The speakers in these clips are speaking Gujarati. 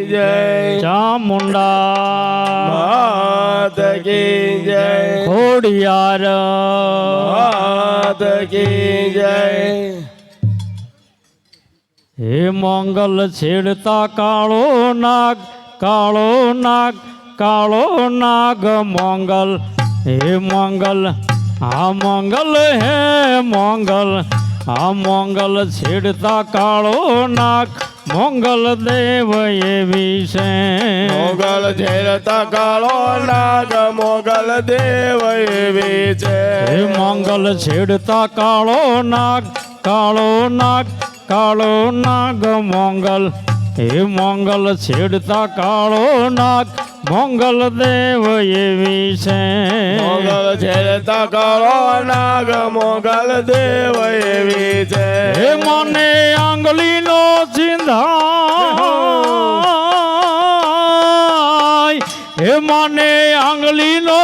જય ચામુંડા માત કી જય ખોડિયાર માત કી જય હે મંગલ છેડતા કાળો નાગ કાળો નાગ કાળો નાગ મંગલ હે મંગલ આ મંગલ હે મંગલ આ મંગલ છેડતા કાળો નાગ મંગલ દેવ એવી છે મોગલ છેડતા કાળો નાગ મોગલ દેવ એવી છે હે મંગલ છેડતા કાળો નાગ કાળો નાગ કાળો નાગ મંગલ હે મંગલ છેડતા કાળો નાગ મંગલ દેવ એવી છે મોગલ છેડતા કાળો નાગ મોગલ દેવ એવી છે હે મને આંગળીનો ચિંધાય હે મને આંગળીનો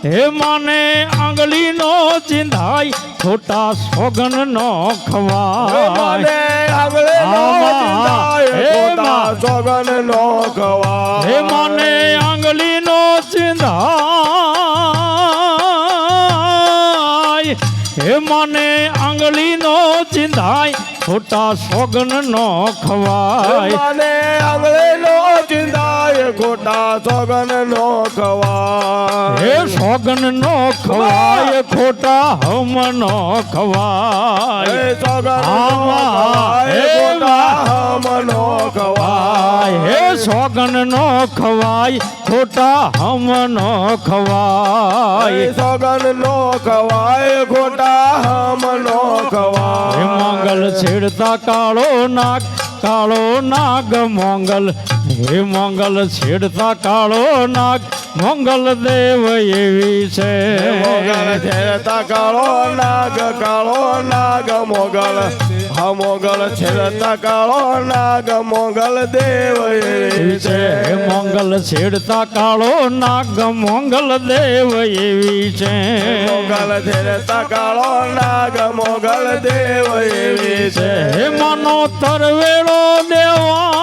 હે મને આંગળીનો ચિંધાય ખોટા સોગન નો ખવાય મને આગળ નો ચિંતાય ખોટા સોગન નો ખવાય હે મને આંગળીનો ચિંધાય હે મને આંગળીનો ચિંધાય ખોટા સોગન નો ખવાય મને આગળ નો ચિંતાય ખોટા સોગન નો ખવાય હે સોગન નો ખવાય ખોટા હમ નો ખવાય સોગન હે ખોટા હમ નો ખવાય હે સોગન નો ખવાય ખોટા હમ નો ખવાય સોગન નો ખવાય ખોટા હમ નો હે ખવાય મંગલ છેડતા કાળો નાગ મંગલ હે મંગલ છેડતા કાળો નાગ મંગલ દેવ એવી છે મોગલ છેડતા કાળો નાગ મોગલ હા મોગલ છેડતા કાળો નાગ મોગલ દેવ એવી છે હે મંગલ છેડતા કાળો નાગ મંગલ દેવ એવી છે મોગલ છેડતા કાળો નાગ મોગલ દેવ એવી છે હે મનો તરવેળો દેવાય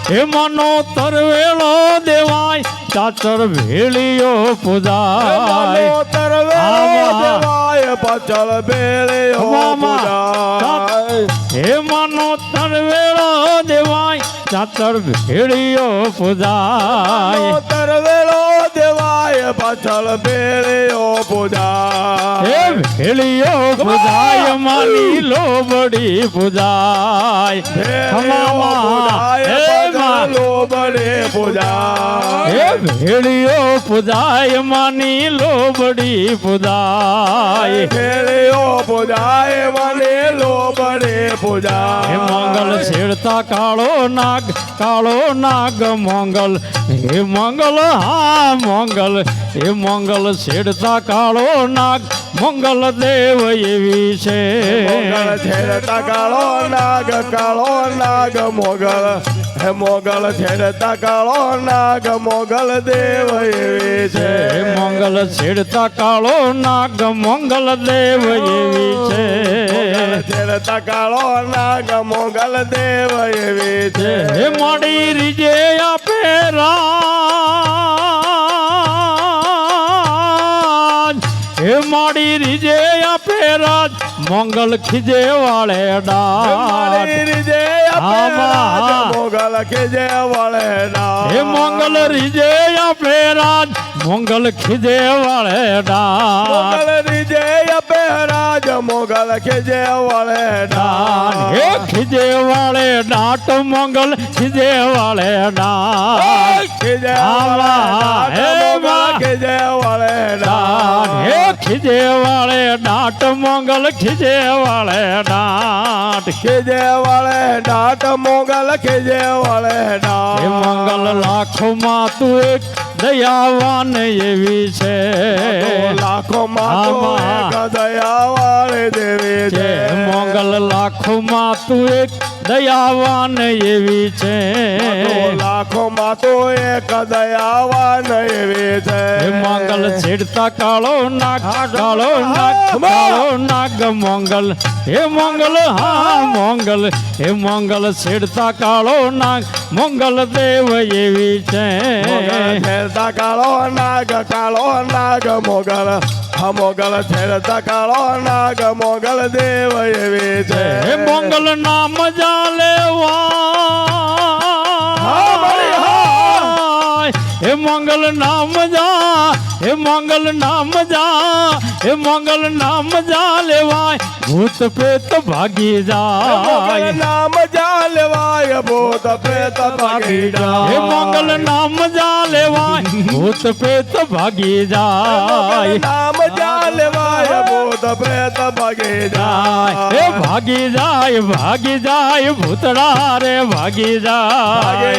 હે મનો તરવેળો દેવાય ચાચર ભેળીઓ પૂજાય તરવેવાય પચલ બેળ્યો પૂજાય હે મનો તરવેળો દેવાય ચાચર ભેળીઓ પૂજાય તરવેલો દેવાય પચલ બેળ્યો પૂજાય હે ભેળીઓ પૂજાય માની લોબડી પૂજાય લોબડે પૂજાય હે ભેળીઓ પૂજાય માની લોબડી પૂજાય ભેળ્યો પૂજાય મને લોબડે પૂજાય હે મંગલ છેડતા કાળો નાગ મંગલ હે મંગલ હા મંગલ હે મંગલ છેડતા કાળો નાગ મંગલ દેવ એવી છે મોગલ છેડતા કાળો નાગ મોગલ હે મોગલ છેડતા કાળો નાગ મોગલ દેવ એવી છે હે મંગલ છેડતા કાળો નાગ મંગલ દેવ એવી છે છેડતા કાળો નાગ મોગલ દેવ એવી છે હે મળી રીજે આપે રાજ હે માડી રીજે આપે રાજ મંગલ ખીજે વાળે ડાટ રીજે મોગલ ખીજે વાળે હે મંગલ રીજે આપે રાજ મંગલ ખીજે વાળે ડાટ મોગલ રીજે આપે રાજ મોગલ ખીજે વાળે હે ખીજે વાળે ડાટ મંગલ ખીજે વાળે ડાટ ખીજે હે ખીજે વાળે હે ખીજે વાળે ડાટ મંગલ ખીજે વાળે ડાટ ખીજે વાળે ડાટ મોગલ ખીજે વાળે હે ડાટ મંગલ લાખોમાં તું એક દયાવાન એવી છે લાખોમાં તો એક દયાવાળી દેવી છે છે મંગલ લાખોમાં તું એક દયાવાન એવી છે લાખોમાં તો એક દયાવાન એવી છે એ મંગલ છેડતા કાળો નાગ કાળો નાગ કાળો નાગ મંગલ હે મંગલ હા મંગલ હે મંગલ છેડતા કાળો નાગ મંગલ દેવ એવી છે છેડતા કાળો નાગ મોગલ હા મોગલ છેડતા કાળો નાગ મોગલ દેવ એવી છે હે મંગલ નામ જાલેવા હે મંગલ નામ જા હે મંગલ નામ જા હે મંગલ નામ જા લેવાય ભૂત પ્રેત ભાગી જાય નામ જાલવાય ભૂત પ્રેત ભાગી જાય હે મંગલ નામ જા લેવાય ભૂત પ્રેત ભાગી જાય નામ જાલવાય ભૂત પ્રેત ભાગી જાય હે ભાગી જાય ભૂતડા રે ભાગી જાય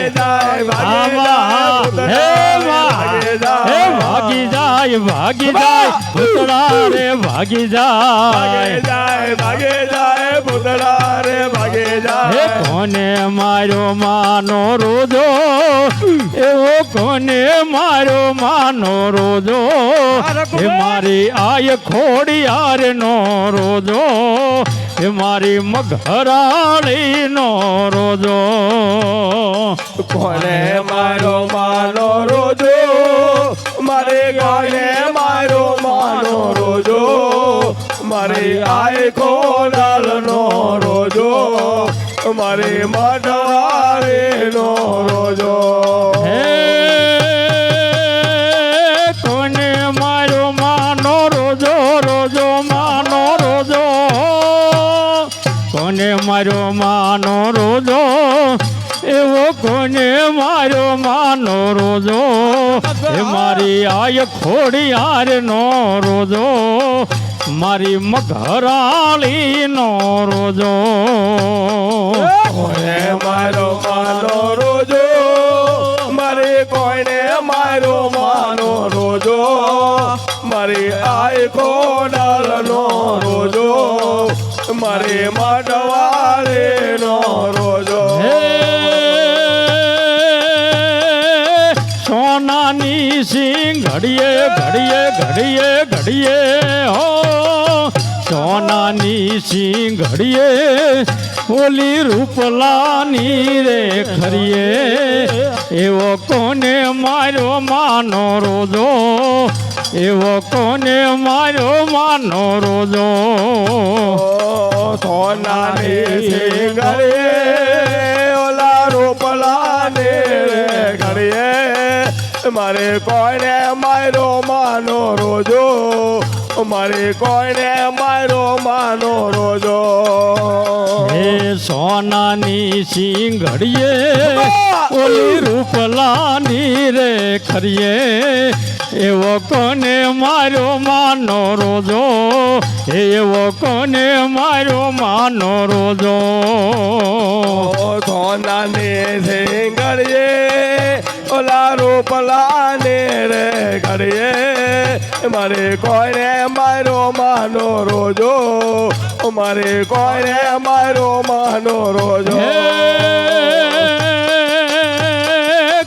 હે ભાગી જાય ભૂતડા રે ભાગી જાય ભૂતડા રે ભાગી હે જાય કોને માર્યો માનો રોજો એવો કોને માર્યો માનો રોજો હે મારી આય ખોડિયાર નો રોજો હે મારી મઘરાળી નો રોજો કોને મારો માનો રોજો મારે કોને મારો માનો રોજો મારી આય ખોડાલ નો રોજો મારી મઢવારે નો રોજો હે કોને માર્યો માનો રોજો રોજો માનો રોજો કોને માર્યો માનો રોજો એવો કોને માર્યો માનો રોજો એ મારી આય ખોડિયાર નો રોજો મારી મઘરાળી નો રોજો કોને મારો માનો રોજો મારે કોઈને મારો માનો રોજો મારી આય કોડાલ નો રોજો મારી મઢવારે નો રોજો હે સોનાની સિંઘડીએ ઘડીએ હો સોનાની સિંઘડીએ ઓલી રૂપલાની રે ખરીએ એવો કોને માર્યો માનો રોજો એવો કોને માર્યો માનો રોજો સોનાની સિંગડીએ ઓલા રૂપલાને ઘડીએ મારે કોઈને મારો માનો રોજો મારે કોઈને મારો માનો રોજો હે સોનાની સિંઘડીએ ઓલી રૂપલાની રે ખરીએ એવો કોને માર્યો માનો રોજો એવો કોને માર્યો માનો રોજો સોનાની સિંગડીએ ઓલા રૂપલાને રે ઘડીએ મારે કોઈને મારો માનો રોજો મારે કોઈને મારો માનો રોજો હે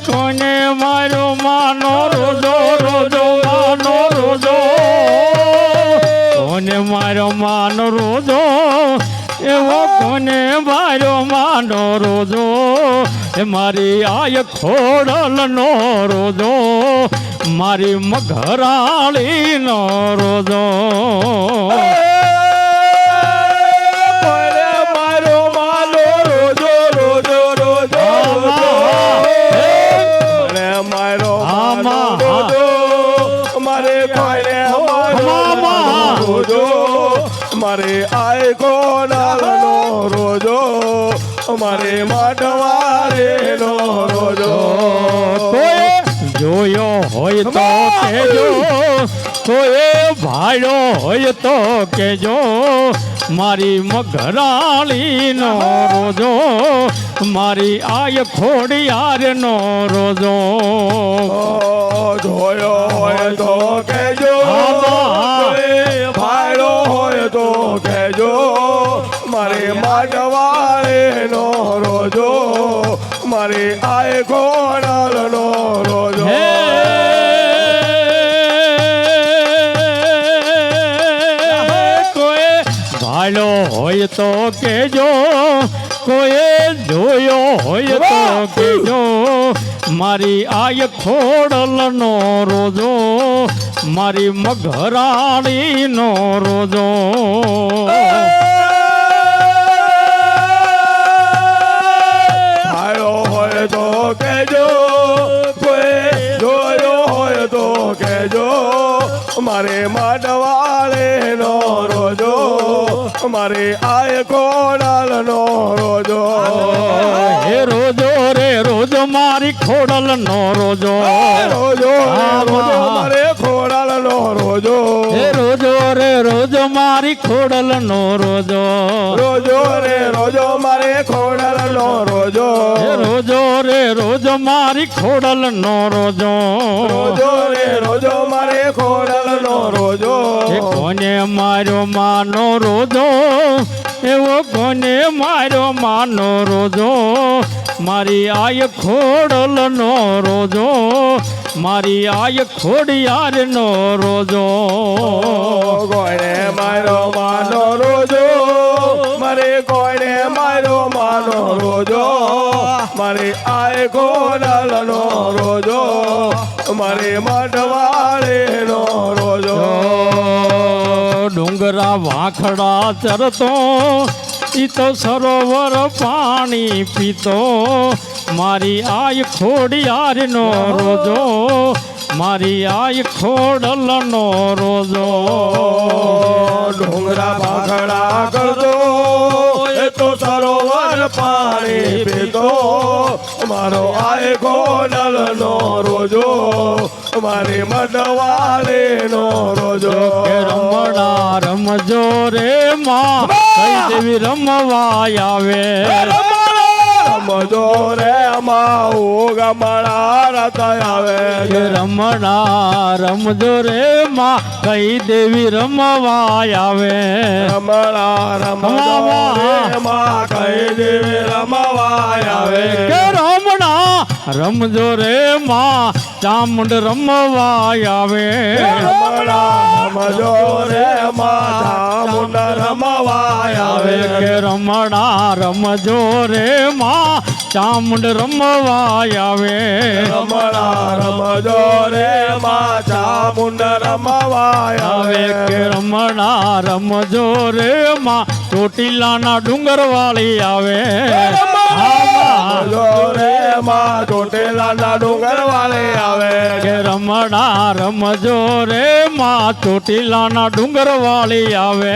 કોને માર્યો માનો રોજો રોજો માનો રોજો કોને માર્યો માનો રોજો એવો કોને માર્યો માનો રોજો એ મારી આય ખોડલ નો રોજો મારી મઘરાળી નો રોજો કોઈને મારો માનો રોજો રોજો રોજો કોઈને મારો માનો રોજો મારે કોઈને મારો માનો રોજો મારે આય કોડાલ નો રોજો મારે માઢવારે નો રોજો કોઈ જોયો હોય તો કેજો કોઈ ભાડ્યો હોય તો કેજો મારી મઘરાળી નો રોજો મારી આય ખોડિયાર નો રોજો જોયો હોય તો કેજો ભાડો હોય તો કેજો મારે માઢવારે નો રોજો મારી આય ખોડલનો રોજો હે કોઈ ભાલો હોય તો કેજો, કોઈ જોયો હોય તો કેજો, મારી આય ખોડલનો રોજો, મારી મઘરાણીનો રોજો. ભાયો હોય તો કેજો, કોઈ જોયો હોય તો કેજો, મારે માંડવાળેનો રોજો, મારે આય ખોડલનો રોજો. હે રોજો રે રોજો મારી ખોડલનો રોજો, રોજો રોજો મારે ખોડલનો રોજો, હે રોજો રે રોજો મારી ખોડલનો રોજો, રોજો રે રોજો મારે ખોડલનો રોજો, હે રોજો રે રોજો મારી ખોડલનો રોજો, રોજો રે રોજો મારે ખોડલનો રોજો. એ કોને માર્યો માનો રોજો, એવો કોને માર્યો માનો રોજો, મારી આય ખોડલનો રોજો, મારી આય ખોડિયારનો રોજો. કોઈને મારો માનો રોજો, મારે કોઈને મારો માનો રોજો, મારે આય ખોડલનો રોજો, મારે મઢવાળેનો રોજો. ડુંગરા વાખડા ચરતો, ઈ તો સરોવર પાણી પીતો, મારી આય ખોડિયારનો રોજો, મારી આય ખોડલનો રોજો. ડુંગરા ભાખડા કરતો, એ તો સરોવર પાણી પીતો, મારો આય ખોડલનો રોજો, મારી મઢવાળેનો રોજો. કે રમણા રમજો રે માં, કઈ દેવી રમવા આવે, રમજો રે માં ગમણા રથ આવે. કે રમણા રમજો રે માં, કઈ દેવી રમવા આવે, રમણા રમજો રે માં કઈ દેવી રમવા આવે. કે રમણા રમજો રે માં, ચામુંડ રમવા આવે, રમણા રમજો રે માં ચામુંડ રમવા આવે. કે રમણા રમજો રે માં, ચામુંડ રમવા આવે, રમણા રમજો રે માં ચામુંડ રમવા આવે. કે રમણા રમજો રે માં, ચોટીલાના ડુંગર વાળી આવે, રમજો રે માં ચોટીલાના ડુંગર વાળે આવે. કે રમણા રમજો રે માં, ચોટીલાના ડુંગર વાળી આવે,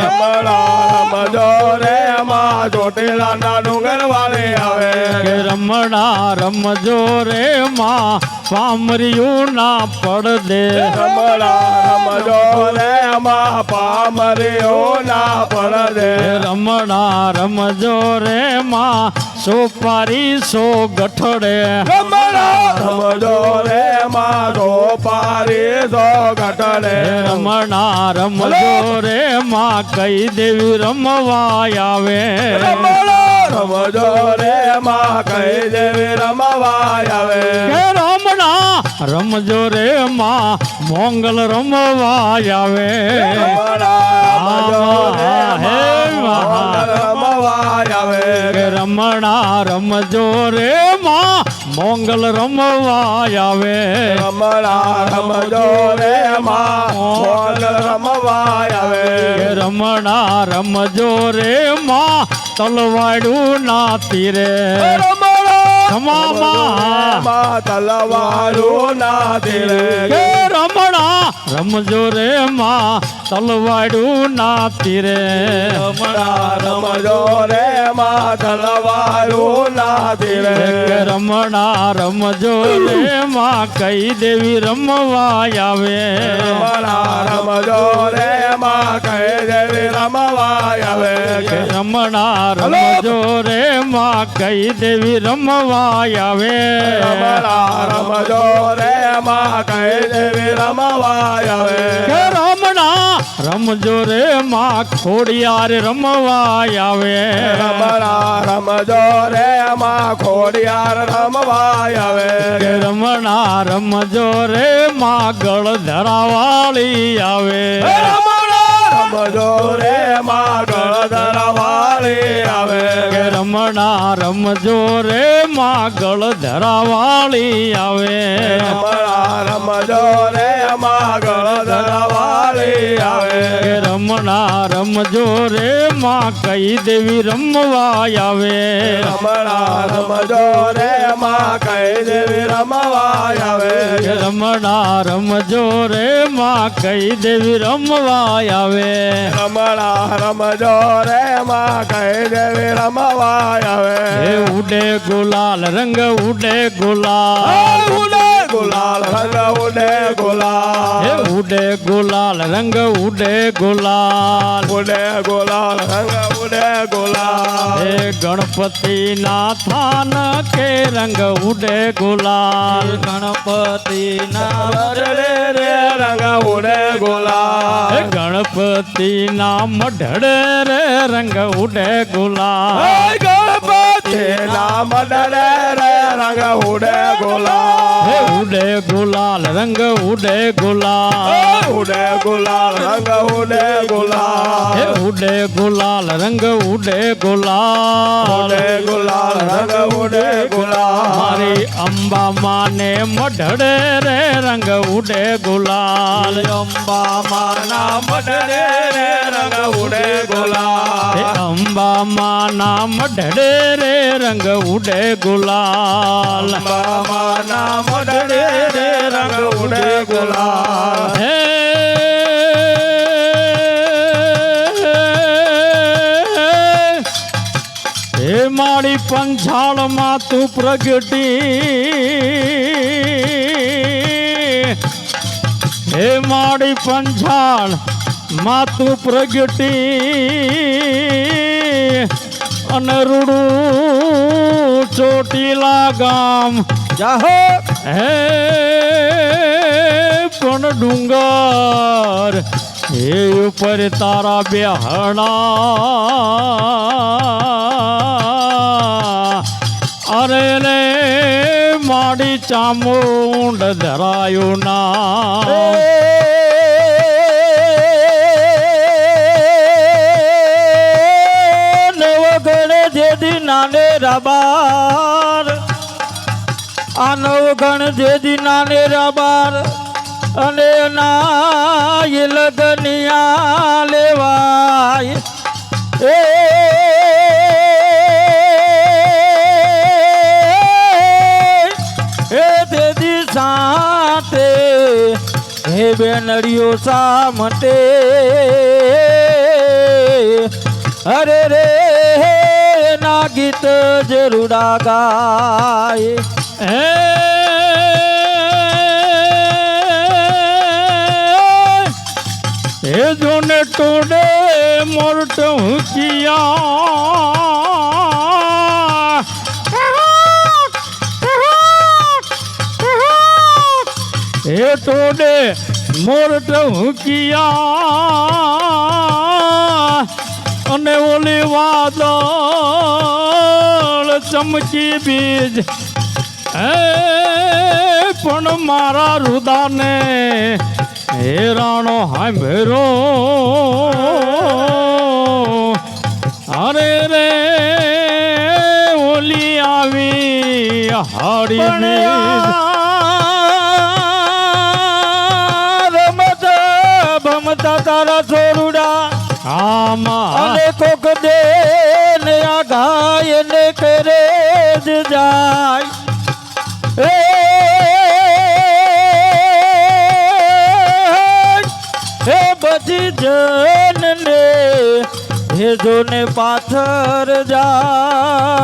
રમણા રમજો રે માં ચોટીલાના ડુંગર વાળે આવે. કે રમણા રમજો રે માં, પામરિયું ના પડદે, રમણા રમજો રે માં પામરીઓ ના પડદે. રમણા રમજો રે માં, સોપારી સો ગઠડે, રમણા રમજો રે માં ગોપારી સો ઘટડે. રમણા રમજો રે માં, કઈ દેવી રમવા આવે, રમણા રમજો રે માં કઈ દેવી રમવા આવે. કે રમણા રમજો રે માં, મોંગલ રમવા આવે, રમણા રમજો રે માં મોંગલ રમવા આવે. કે રમણા રમજો રે માં, મોંગલ રમવા આવે, રમણા રમજો રે માં મોંગલ રમવા આવે. કે રમણા રમજો રે માં, તલવાડું ના તીરે, રમણા તલવારું ના તીરે. કે રમણા રમજો રે માં, તલવાડું ના તીરે, રમણા રમજો રે માં તલવારું ના તીરે. કે રમણા રમજો રે માં, કઈ દેવી રમવા આવે, રમણા રમજો રે માં કઈ દેવી રમવા આવે. કે રમણા રમજો રે માં, કઈ દેવી રમવા રમવા આવે રમણા રમજો રે માં કઈ દેવી રમવા આવે કે રમણા રમજો રે માં ખોડિયાર રમવા આવે રમણા રમજો રે માં ખોડિયાર રમવા આવે કે રમણા રમજો રે માં ગળ ધરાવાળી આવે રમણા રમજો રે માં ગળધર વાળી આવે કે રમણા રમજો રે માં ગળ ધરાવાળી આવે રમણા રમજો રે માં ગળધર વાળી આવે કે રમણા રમજો રે માં કઈ દેવી રમવા આવે રમણા રમજો રે માં કઈ દેવી રમવા આવે કે રમણા રમજો રે માં કઈ દેવી રમવા આવે રમણા રમજો રે માં કઈ દેવી રમવા આવે હે ઉડે ગુલાલ રંગ ઉડે ગુલાલ ઉડે ગુલાલ રંગ ઉડે ગુલાલ હે ઉડે ગુલાલ રંગ ઉડે ગુલાલ ઉડે ગુલાલ રંગ ઉડે ગુલાલ હે ગણપતિ ના થાન કે રંગ ઉડે ગુલાલ ગણપતિ ના રે રે રંગ ઉડે ગુલાલ ગણપતિ ના મઢડે રે રંગ ઉડે ગુલાલ ગણપતિ નામ ડરે રે રંગ ઉડે ગુલાલ હે ઉડે ગુલાલ રંગ ઉડે ગુલાલ ઉડે ગુલાલ રંગ ઉડે ગુલાલ હે ઉડે ગુલાલ રંગ ઉડે ગુલાલ ઉડે ગુલાલ રંગ ઉડે ગુલાલ મારી અંબા માને મઢડે રે રંગ ઉડે ગુલાલ અંબા માના મઢડે રે રંગ ઉડે હે ગુલાલ અંબા માના મઢડે રે રંગ ઉડે ગુલાલ માના મઢડે રે રંગ ઉડે ગુલાલ હે હે મારી પંછાળમાં તું પ્રગટી હે મારી પંછાળ માં તું પ્રગટી અને રૂડું ચોટીલા ગામ જાહો હે પણ ડુંગર હે ઉપર તારા બેહણા અરે રે માડી ચામુંડ ધરાયું ના જેદી નાને રબાર આ નવગણ જેદી નાને રબાર અને ના લગનિયા લેવાય એ દેદી સાથે હે બેનડીઓ સામતે અરે રે ના ગીત જરૂરા ગાય હે જોને ટોડે મોરટ હુકિયા હે ટોડે મોરટ હુકિયા અને ઓલી વાદળ ચમકી બીજ હે પણ મારા રુદાને હેરાણો હાંભેરો અરે રે ઓલી આવી હાડી રમતા ભમતા તારા છોરુડા આમાં અને કોક દે ને આ ગાય ને કરે જ જાય હે બધી જન ને હે જોને પાથર જાય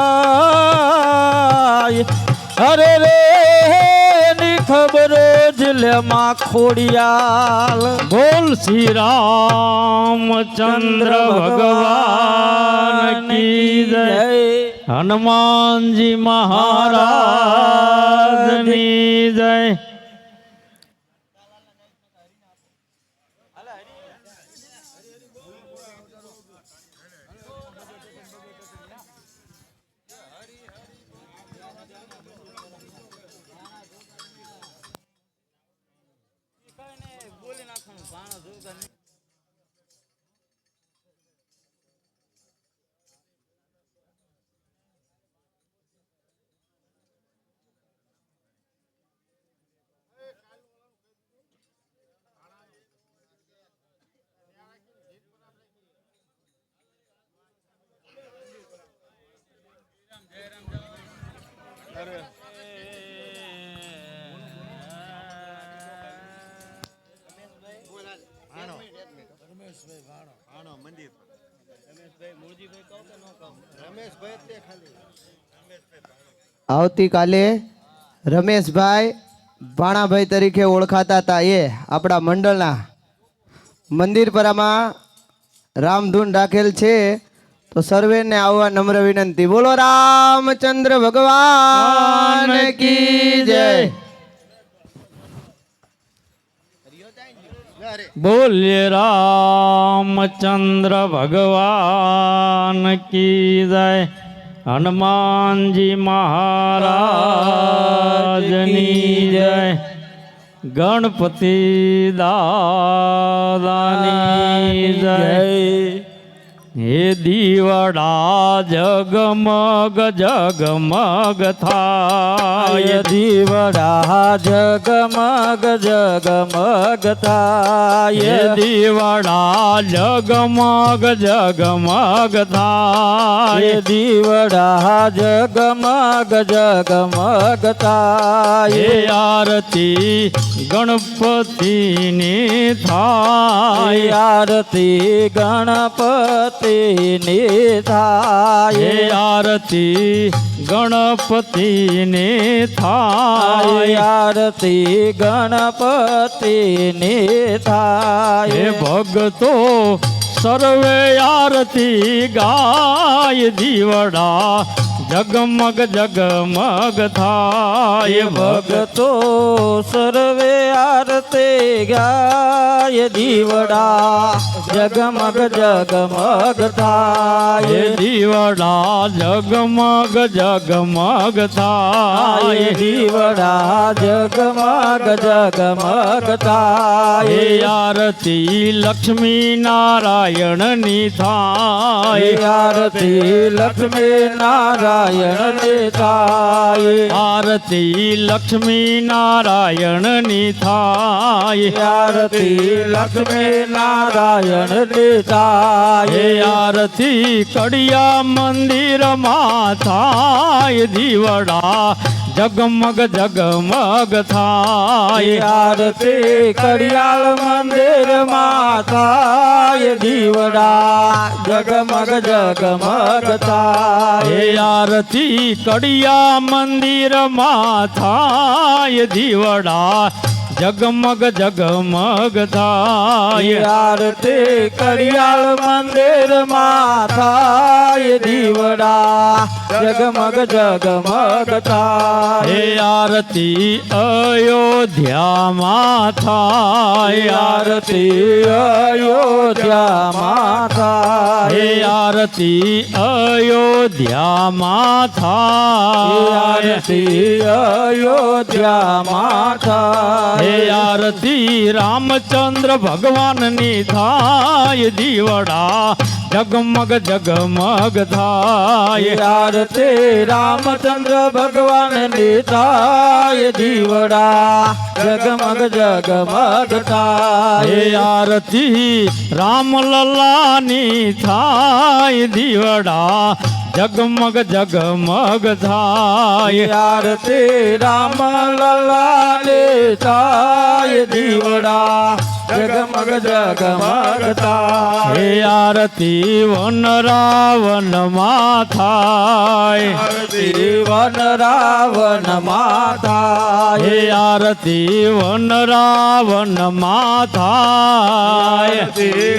અરે રે ની ખબર જિલ્લામાં ખોડિયાલ બોલ શ્રી રામચંદ્ર ભગવાન કી જય હનુમાનજી મહારાજની જય. આવતીકાલે રમેશભાઈ ભાણાભાઈ તરીકે ઓળખાતા હતા એ આપણા મંડળના મંદિર પરામાં રામધૂન રાખેલ છે તો સર્વેને આવવા નમ્ર વિનંતી. બોલો રામચંદ્ર ભગવાન કી જય. બોલ્યે રામચંદ્ર ભગવાન કી જય. હનુમાનજી મહારાજની જય. ગણપતિ દાદાની જય. હે દીવડા જગમગ જગમગ થાય. દીવડા જગમગ જગમગ થાય. દીવડા જગમગ જગમગ થાય. દીવડા જગમગ જગમગ થાય. આરતી ગણપતિની થાય. આરતી ગણપતિની થાય. આરતી ગણપતિની થાય. આરતી ગણપતિની થાય. હે ભગતો સર્વે આરતી ગાય. દીવડા જગમગ જગમગ થાય. ભગતો સર્વે આરતી ગાય. દીવડા જગમગ જગમગ થાય. દીવડા જગમગ જગમગ થાય. દીવડા જગમગ જગમગ થાય. આરતી લક્ષ્મી નારાયણની થાય. આરતી લક્ષ્મી નારાયણની થાય. આરતી લક્ષ્મી નારાયણની થાય. આરતી લક્ષ્મી નારાયણની થાય. આરતી કડિયા મંદિરમાં થાય. દીવડા જગમગ જગમગ થાય. આરતી કડિયાળ મંદિરમાં થાય. દીવડા જગમગ જગમગ થાય. આરતી કડિયા મંદિરમાં થાય. દીવડા જગમગ જગમગ થાય. આરતી કડિયાળ મંદિરમાં થાય. દીવડા જગમગ જગમગ થાય. આરતી અયોધ્યામાં થાય. આરતી અયોધ્યામાં થાય. આરતી અયોધ્યામાં થાય. આરતી અયોધ્યામાં થાય. આરતી રામચંદ્ર ભગવાનની થાય. દીવડા જગમગ જગમગ થાય. આરતી રામચંદ્ર ભગવાનની થાય. દીવડા જગમગ જગમગ થાય. આરતી રામલલ્લાની થાય. દીવડા જગમગ જગમગ થાય. આરતી રામલલ્લાની થાય. દીવડા જગમગ જગમગ થાય હે આરતી વન રાવણ માં થાય આરતી વન રાવણ માતા હે આરતી વન રાવણ માં થાય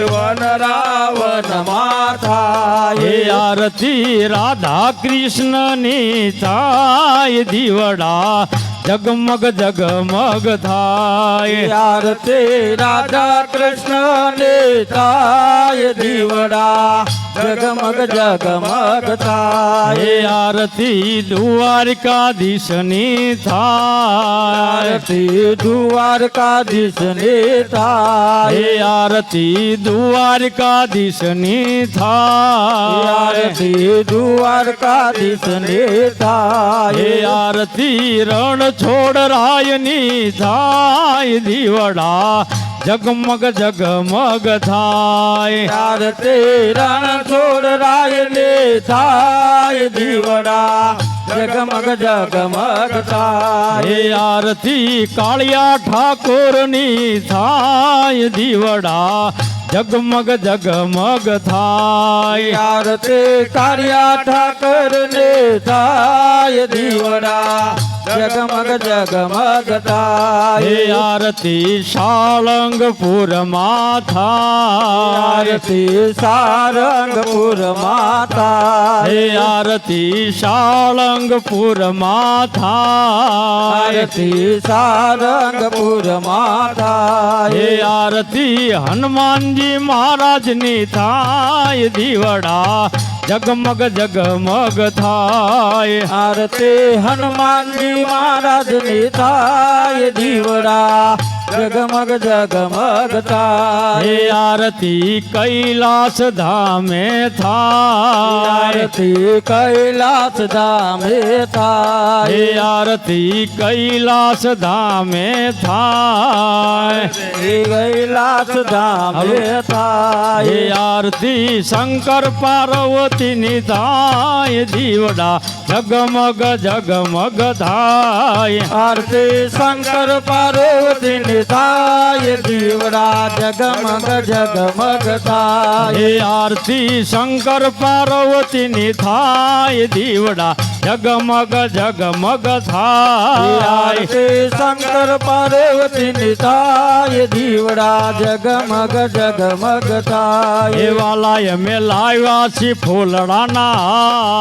વન રાવણ માતા હે આરતી રાધા કૃષ્ણની થાય દીવડા જગમગ જગમગ થાય આરતી રાધા કૃષ્ણ ને થાય દીવડા જગમગ જગમગ હે થાય આરતી દ્વારકાધીશની થાય આરતી દ્વારકાધીશ ને હે થાય આરતી દ્વારકાધીશની થાય આરતી દ્વારકાધીશ ને હે થાય આરતી રણ છોડ રાયની થાય દીવડા જગમગ જગમગ થાય આરતી રણ છોડ રાય ને થાય દીવડા જગમગ જગમગ હે થાય આરતી કાળિયા ઠાકોરની થાય દીવડા જગમગ જગમગ થાય આરતી કાળિયા ઠાકર ને થાય દીવડા જગમગ જગમગ હે થાય આરતી સાળંગપુરમાં થાય આરતી સારંગપુર માતા હે આરતી સાળંગપુરમાં થાય આરતી સારંગપુર માતા હે આરતી હનુમાનજી મહારાજની થાય દીવડા જગમગ જગમગ થાય આરતી હનુમાનજી મહારાજ ની થાય દીવડા જગમગ જગમગ હે થાય આરતી કૈલાસ ધામે થાય આરતી કૈલાસ ધામે હે થાય આરતી કૈલાસ ધામે થાય કૈલાસ ધામે હે થાય આરતી શંકર પાર્વતીની થાય દીવડા જગમગ જગમગ થાય આરતી શંકર પાર્વતી ની થાય દીવડા જગમગ જગમગ હે થાય આરતી શંકર પાર્વતીની થાય દીવડા જગમગ જગમગ થાય આરતી શંકર પાર્વતી ની થાય દીવડા જગમગ જગમગ હે થાય વાલાય મે લાવ્યા છી ફૂલડાના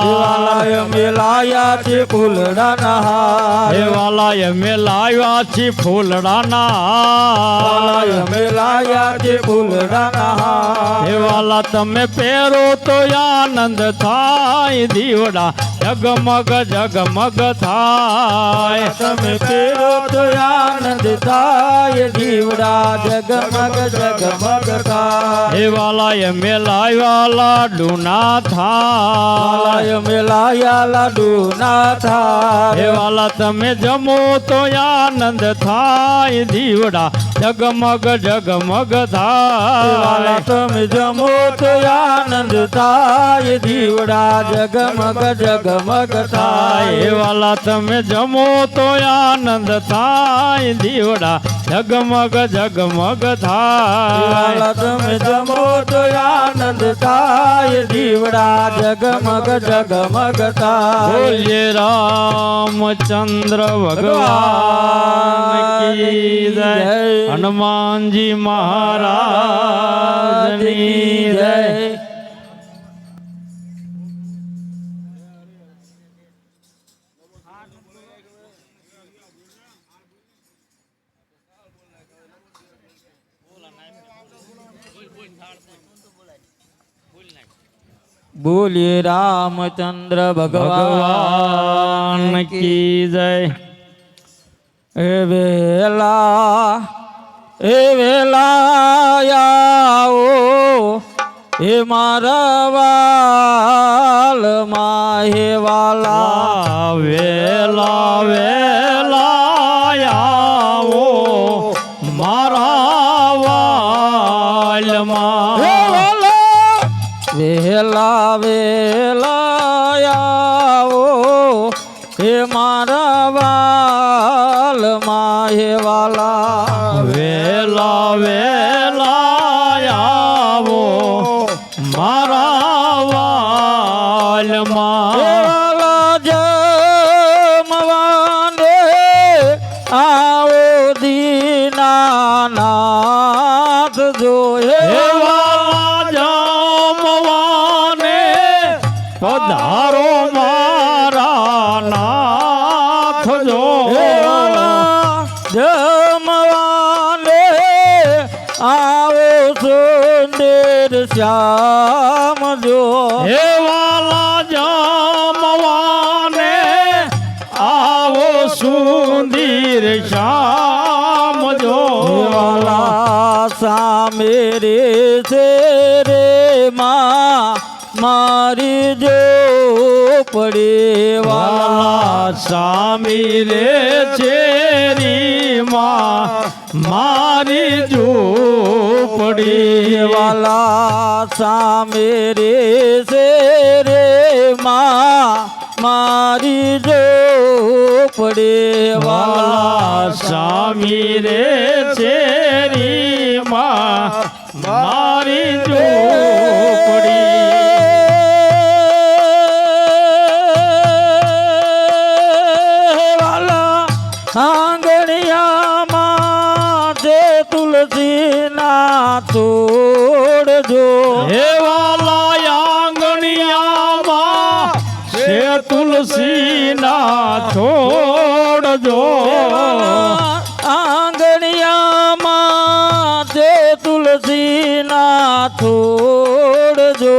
દેવાલય મેલાયા છે ફૂલડાના હે હાર વાલાય મે લાવ્યા છી ફૂલડાના દેવાલય મેલાયા છે ફૂલડાના હાર હે વાલા તમે પહેરો તો આનંદ થાય દીવડા જગમગ જગમગ થાય તમે પેરો તો આનંદ થાય દીવડા જગમગ જગમગ થાય હે વાલાય મે લાવ્યા લાડુના થાય દેવાલય મેલાયા લાડુ ના હે થાય વાલા તમે જમો તો આનંદ થાય દીવડા જગમગ જગમગ દેવાલા થાય તમે જમો તો આનંદ થાય દીવડા જગમગ જગમગ હે થાય વાલા તમે જમો તો આનંદ થાય દીવડા જગમગ જગમગ થાય દેવાલા તમે જમો તો આનંદ થાય દીવડા જગમગ જગમગ થાય બોલીએ રામચંદ્ર ભગવાન કી જય હનુમાનજી મહારાજની જય બોલીએ રામચંદ્ર ભગવાન ભગવાન કી જય એ વેલા આવો હે મારા વાલ હે વાલા વેલા વેલા આવો મારા વાલમાં વેલા વેલા આવો હે મારા વાલ હે વાલા વેલા વેલા આવો મારા વાલમાં વાલા જમવાને આવો દીનાનાથ જો હે વાલા જમવાને પધારો મારા નાથ જો જમવાને આવો સુંદર શ્યામ જો હે વાલા જમવાને આવો સુંદર શ્યામ જો વાલા સામે રે છે રે મારી જો પડે વાલા સામી રે ચેરી માં મારી ઝૂંપડી વાલા સામે રે છે રે મારી જો પડે વાલા સામી રે ચેરી માં મારી ઝૂંપડી આંગણિયામાં જે તુલસીના છોડજો હે વાલા આંગણિયામાં છે તુલસીના છોડજો આંગણિયામાં જે તુલસીના છોડજો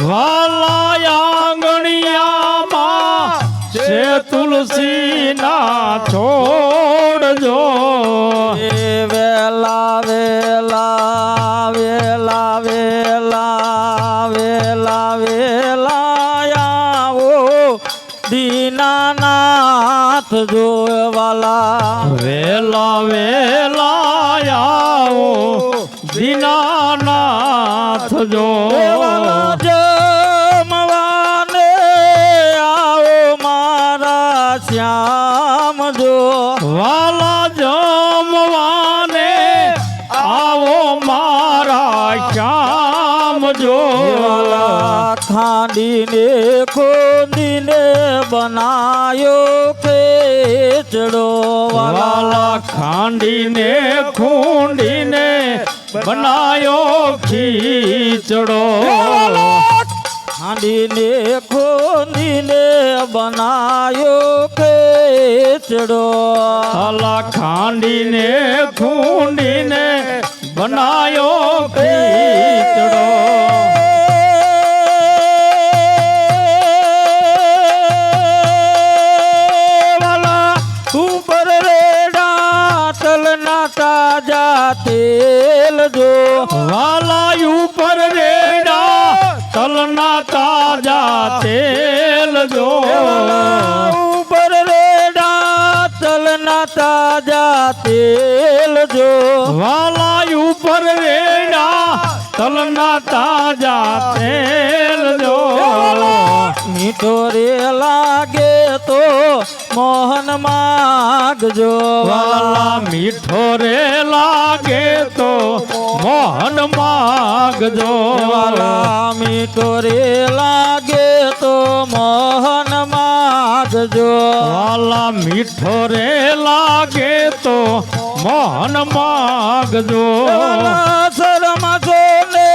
વાલા આંગણિયામાં છે તુલસીના છોડજો એ વેલા વેલા વેલા વેલા વેલા વેલા આવો દીનાનાથ જો વાલા વેલા વેલા આવો દીનાનાથ જો વાલા જમવાને આવો મારા શ્યામ જો વાલા જમવાને આવો મારા શ્યામ જો વાલા ખાંડીને ખોદીને બનાયો ખેચડો વાલા ખાંડીને ખૂંડીને બનાયો ખીચડો ખાંડીને ખોદીને બનાયો ખેચડો વાલા ખાંડીને ખૂંડીને બનાયો ખીચડો વાલા ઉપર રેડા તલના તાજા તેલ જો વાલા ઉપર રેડા તલના તાજા તેલ જો ઉપર રેડા તલના તાજા તેલ જો વાલા ઉપર રેડા તલના તાજા તેલ જો મીઠો રે લાગે તો મોહન માગજો વાલા મીઠો રે લાગે તો મોહન માગજો વાલા મીઠો રે લાગે તો મોહન માગજો વાલા મીઠો રે લાગે તો મોહન માગજો વાલા શરમા સોને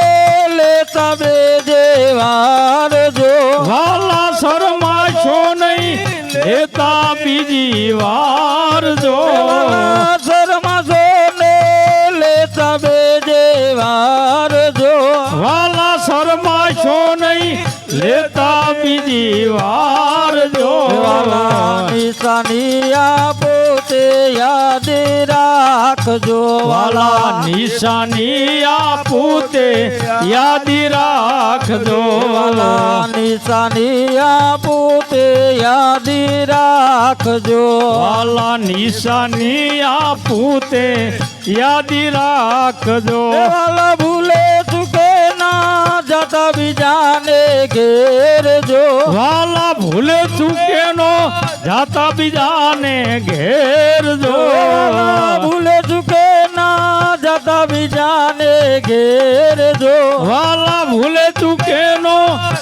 લેતા બેજે વારજો વાલા શરમાશો નહીં લેતા બીજી વાર જો વાલા શરમા સોને લેતા બેજે વારજો વાલા શરમાશો નહીં લેતા બીજી વાર જો વાલા નિશાની આપો તે યાદ રાખજો વાલા નિશાની આપું તે યાદ રાખજો વાલા નિશાની આપો તે યાદ રાખજો વાલા નિશાની આપું તે યાદ રાખજો વાલા ભૂલે ચૂકે ના જતા બીજાને ઘેર જો વાલા ભૂલે ચૂકે નો જાતા બીજાને ઘેર જો ભૂલે ચૂકે ના બીજાને ઘેર જો વાલા ભૂલે ચૂકે નો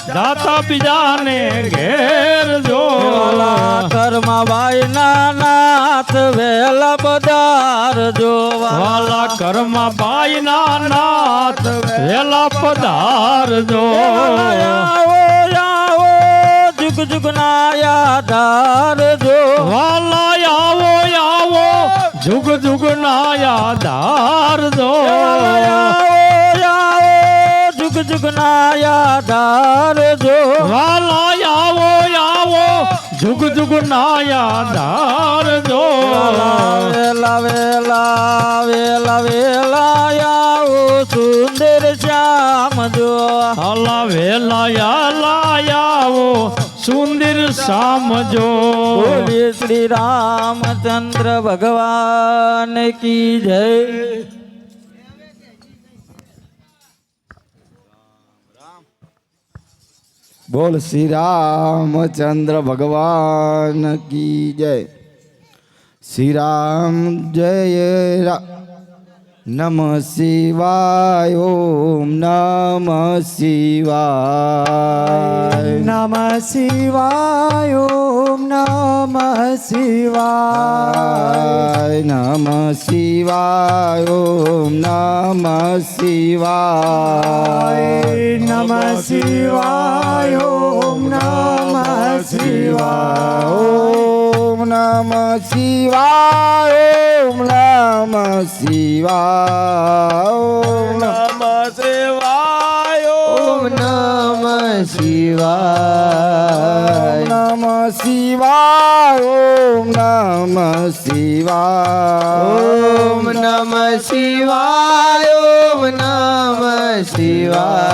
જાતા બીજાને ઘેર જો વાલા કર્મા ભાઈ ના નાથ વહેલા પધાર જો વાલા કર્મા બાઈ ના નાથ વેલા પધારજો આવો આવો જુગ જુગ ના યાદાર જો વાલા આવો આવો જુગ જુગ ના યાદારજો જુગ જુગ ના યાદાર જો વાલા આવો આવો જુગ જુગ ના યાદારજો વેલા વેલા વેલા વેલા આવો સુંદર શ્યામ જો હાલા વેલા યાલા આવો સુંદર સામજો બોલીએ શ્રી રામચંદ્ર ભગવાન કી જય બોલ શ્રી રામચંદ્ર ભગવાન કી જય. શ્રી રામ જય રામ. નમઃ શિવાય. ઓમ નમઃ શિવાય. નમઃ શિવાય. ઓમ નમઃ શિવાય. નમઃ શિવાય. ઓમ નમઃ શિવાય. નમઃ શિવાય. ઓમ નમઃ શિવાય. ઓમ નમઃ શિવાય. ઓમ નમઃ શિવાય. ઓમ નમઃ શિવાય. ઓમ નમઃ શિવાય. નમઃ શિવાય. ઓમ નમઃ શિવાય. ઓમ નમઃ શિવાય. ઓમ નમઃ શિવાય.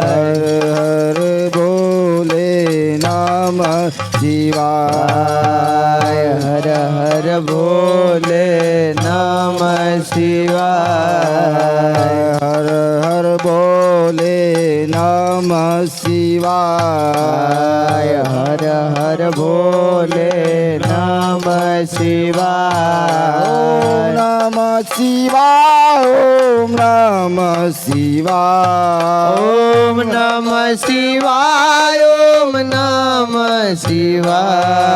હર બોલે નમઃ શિવાય. હર હર બોલે નમઃ શિવાય. હર હર બોલે નમઃ શિવાય. હર હર બોલે નમઃ શિવાય. નમઃ શિવાય. ઓમ નમઃ શિવાય. ઓમ નમઃ શિવાય. ઓમ નમઃ શિવાય.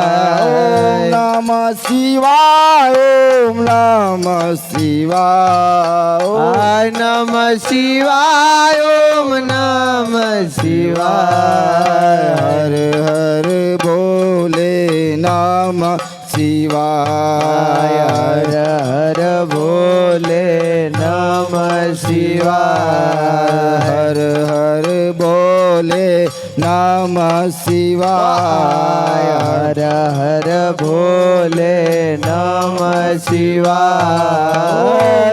ઓમ નમઃ શિવાય. ઓમ નમઃ શિવાય. નમઃ શિવાય. ઓમ નમઃ શિવાય. હર હર બોલે નમઃ શિવાય. હર હર બોલે નમઃ શિવાય. હર હર બોલે નમઃ શિવાય. હર હર બોલે નમઃ શિવાય.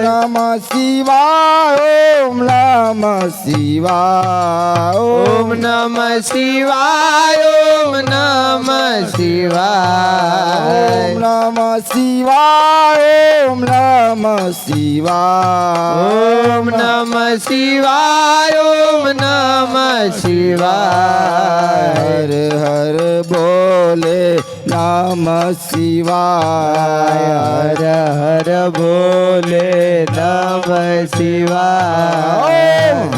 નમઃ શિવાય. ઓમ નમઃ શિવાય. ઓમ નમઃ શિવાય. ઓમ નમઃ શિવાય. ઓમ નમઃ શિવાય. ઓમ નમઃ શિવાય. ઓમ નમઃ શિવાય. ઓમ નમઃ શિવાય. હર હર બોલે નમઃ શિવાય. હર હર બોલે નમઃ શિવાય.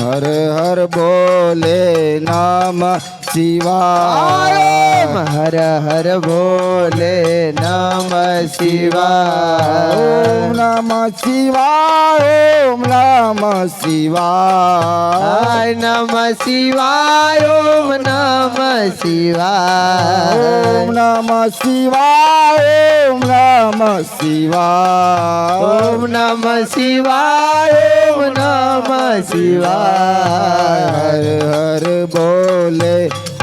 હર હર બોલે નમઃ શિવાય. હર હર બોલે નમઃ શિવાય. ઓમ નમઃ શિવાય. ઓમ નમઃ શિવાય. નમઃ શિવાય. ઓમ નમઃ શિવાય. ઓમ નમઃ શિવાય. ઓમ નમઃ શિવાય. ઓમ નમઃ શિવાય. ઓમ નમઃ શિવાય. હર હર બોલે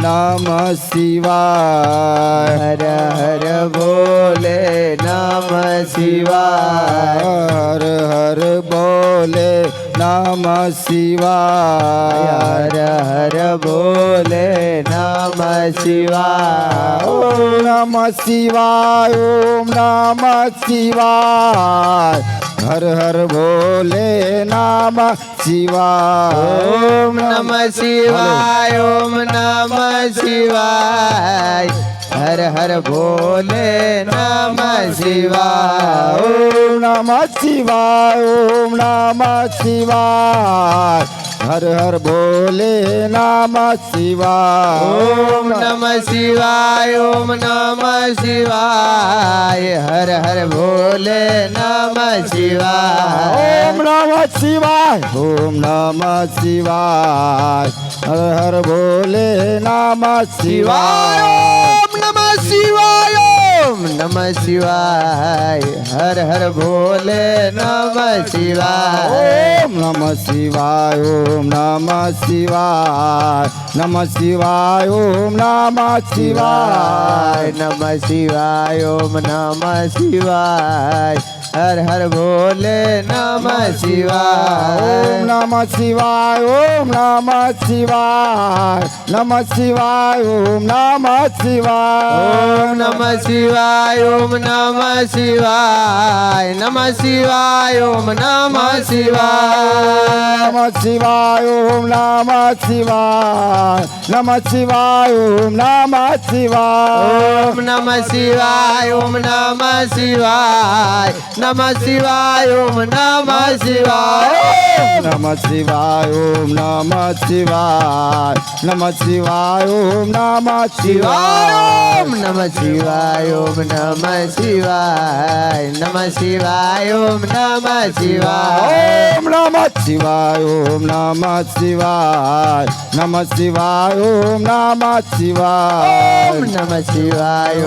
નમઃ શિવાય. હર હર બોલે નમઃ શિવાય. હર હર બોલે નમઃ શિવાય. હર હર બોલે નમઃ શિવાય. ઓમ નમઃ શિવાય. ઓમ નમઃ શિવાય. હર હર બોલે નમઃ શિવાય. ઓમ નમઃ શિવાય. ઓમ નમઃ શિવાય. હર હર ભોલે નમઃ શિવાય ઓમ નમઃ શિવાય ઓમ નમઃ શિવાય હર હર ભોલે નમઃ શિવાય ઓમ નમઃ શિવાય ઓમ નમઃ શિવાય હર હર ભોલે નમઃ શિવાય ઓમ નમઃ શિવાય ઓમ નમઃ શિવાય હર હર ભોલે નમઃ શિવાય ઓમ નમઃ શિવાય ઓમ નમઃ શિવાય હર હર ભોલે નમઃ શિવાય ઓમ નમઃ શિવાય ઓમ નમઃ શિવાય નમઃ શિવાય ઓમ નમઃ શિવાય નમઃ શિવાય ઓમ નમઃ શિવાય હર હર ભોલે નમઃ શિવાય ઓમ નમઃ શિવાય ઓમ નમઃ શિવાય નમઃ શિવાય ઓમ નમઃ શિવાય ઓમ નમઃ શિવાય ઓમ નમઃ શિવાય નમઃ શિવાય ઓમ નમઃ શિવાય નમઃ શિવાય ઓમ નમઃ શિવાય નમઃ શિવાય ઓમ નમઃ શિવાય ઓમ નમઃ શિવાય ઓમ નમઃ શિવાય નમઃ શિવાય ઓમ નમઃ શિવાય નમઃ શિવાય ઓમ નમઃ શિવાય નમઃ શિવાય ઓમ નમઃ શિવાય ઓમ નમઃ શિવાય ઓમ નમઃ શિવાય નમઃ શિવાય ઓમ નમઃ શિવાય ઓમ નમઃ શિવાય ઓમ નમઃ શિવાય નમઃ શિવાય ઓમ નમઃ શિવાય ઓમ નમઃ શિવાય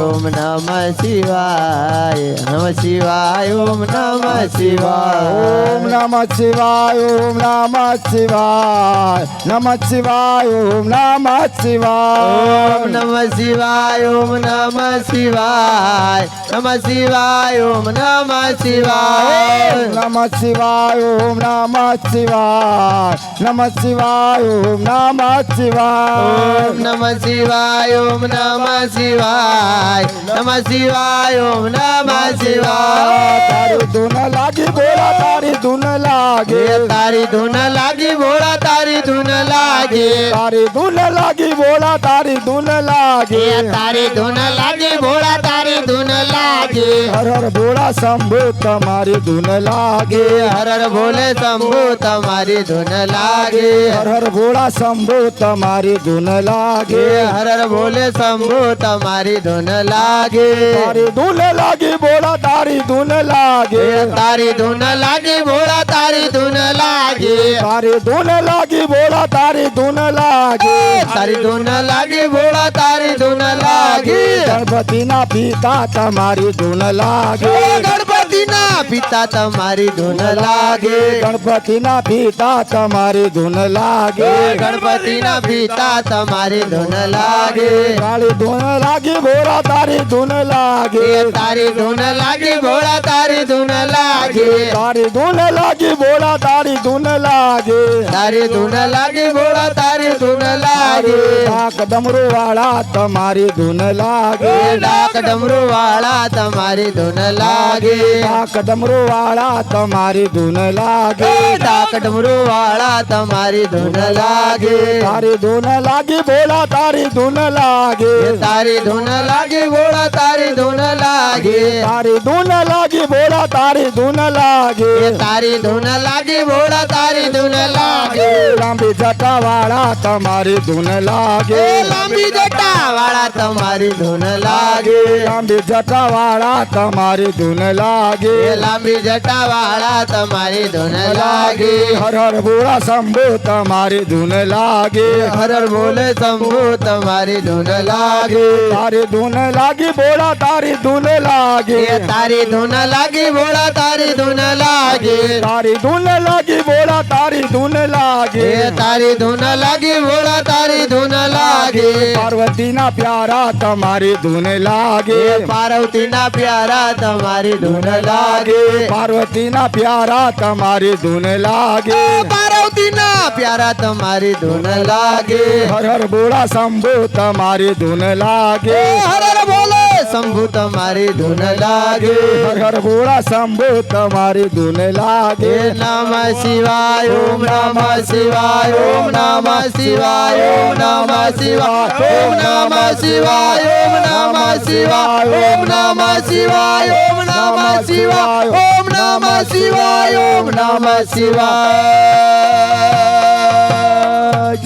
ઓમ નમઃ શિવાય નમઃ શિવાય ઓમ નમઃ શિવાય ઓમ નમઃ શિવાય ઓમ નમઃ શિવાય નમઃ શિવાય ઓમ નમઃ શિવાય ઓમ નમઃ શિવાય ઓમ નમઃ શિવાય નમઃ શિવાય ઓમ નમઃ શિવાય નમઃ શિવાય ઓમ નમઃ શિવાય નમઃ શિવાય ઓમ નમઃ શિવાય ઓમ નમઃ શિવાય ઓમ નમઃ શિવાય નમઃ શિવાય ઓમ નમઃ શિવાય તારી ધૂન લાગી બોલા તારી ધૂન લાગે તારી ધૂન લાગી ભોળા તારી ધૂન લાગે તારી ધૂન લાગી બોલા તારી ધૂન લાગે તારી ધૂન લાગી ભોળા તારી ધૂન લાગે હર હર ભોળા શંભુ તમારી ધૂન લાગે હર હર ભોલે શંભુ તમારી ધૂન લાગે હર હર ભોળા શંભુ તમારી ધૂન લાગે હર હર ભોલે શંભુ તમારી ધૂન લાગે તારી ધૂન લાગી બોલા તારી ધૂન લાગે તારી ધૂન લાગી ભોળા તારી ધૂન લાગે તારી ધૂન લાગી બોલા તારી ધૂન લાગે તારી ધૂન લાગી ભોળા તારી ધૂન લાગે ગણપતિના પિતા તમારી ધૂન લાગે ગણપતિના પિતા તમારી ધૂન લાગે ગણપતિના પિતા તમારી ધૂન લાગે ગણપતિના પિતા તમારી ધૂન લાગે તારી ધૂન લાગી બોલા તારી ધૂન લાગે તારી ધૂન લાગી ભોળા તારી ધૂન લાગે તારી ધૂન લાગી બોલા તારી ધૂન લાગે તારી ધૂન લાગી ભોળા તારી ધૂન લાગે ડાક ડમરૂ વાળા તમારી ધૂન લાગે ડાક ડમરૂ વાળા તમારી ધૂન લાગે ડાક ડમરૂ વાળા તમારી ધૂન લાગે ડાક ડમરૂ વાળા તમારી ધૂન લાગે તારી ધૂન લાગી બોલા તારી ધૂન લાગે તારી ધૂન લાગી ભોળા તારી ધૂન લાગે તારી ધૂન લાગી બોલા તારી ધૂન લાગે તારી ધૂન લાગી ભોળા તારી ધૂન લાગે લાંબી જટા વાળા તમારી ધૂન લાગે લાંબી જટા વાળા તમારી ધૂન લાગે લાંબી જટા વાળા તમારી ધૂન લાગે લાંબી જટા વાળા તમારી ધૂન લાગે હર હર ભોળા શંભુ તમારી ધૂન લાગે હર હર બોલે શંભુ તમારી ધૂન લાગે તારી ધૂન લાગી બોલા તારી ધૂન લાગે તારી ધૂન લાગી ભોળા તારી ધૂન લાગે તારી ધૂન લાગી બોલા તારી ધૂન લાગે તારી ધૂન લાગી ભોળા તારી ધૂન લાગે પાર્વતીના પ્યારા તમારી ધૂન લાગે પાર્વતીના પ્યારા તમારી ધૂન લાગે પાર્વતીના પ્યારા તમારી ધૂન લાગે પાર્વતીના પ્યારા તમારી ધૂન લાગે હર હર ભોળા શંભુ તમારી ધૂન લાગે હર હર બોલે શંભુ તમારી ધૂન લાગે હર હર ભોળા શંભુ તમારી ધૂન લાગે નમઃ શિવાય ઓમ નમઃ શિવાય ઓમ નમઃ શિવાય ઓમ નમઃ શિવાય ઓમ નમઃ શિવાય ઓમ નમઃ શિવાય ઓમ નમઃ શિવાય ઓમ નમઃ શિવાય ઓમ નમઃ શિવાય ઓમ નમઃ શિવાય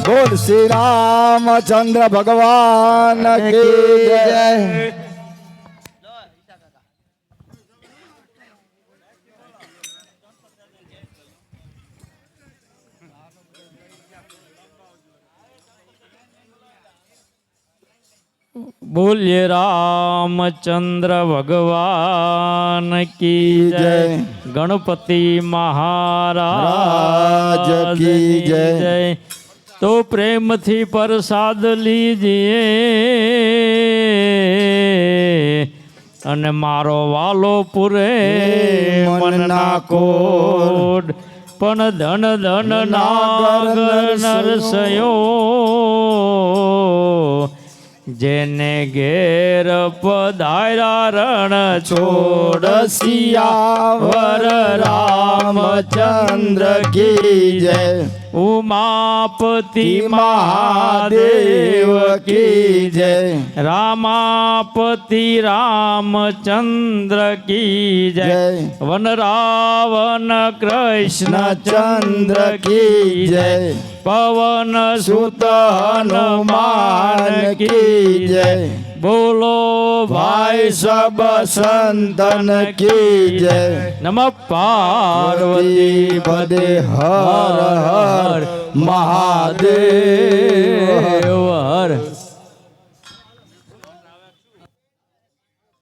બોલ શ્રી રામચંદ્ર ભગવાન કી જય બોલ્યે રામચંદ્ર ભગવાન કી જય જય. ગણપતિ રાજ મહારાજ કી જય. જય તો પ્રેમથી પ્રસાદ લીજીએ અને મારો વાલો પૂરે મનના કોડ પણ ધન ધન નાગર નરસયો જેને ઘેર પધાર્યા રણ છોડ સિયાવર રામચંદ્ર કી જય ઉમાપતિ મહાદેવ કી જય રામાપતિ રામચંદ્ર કી જય જય. વન રાવણ કૃષ્ણ ચંદ્ર કી જય પવન સુત હનુમાન કી જય બોલો ભાઈ સબ સંતન કી જય નમઃ પાર્વતી પદે હર હર મહાદેવ હર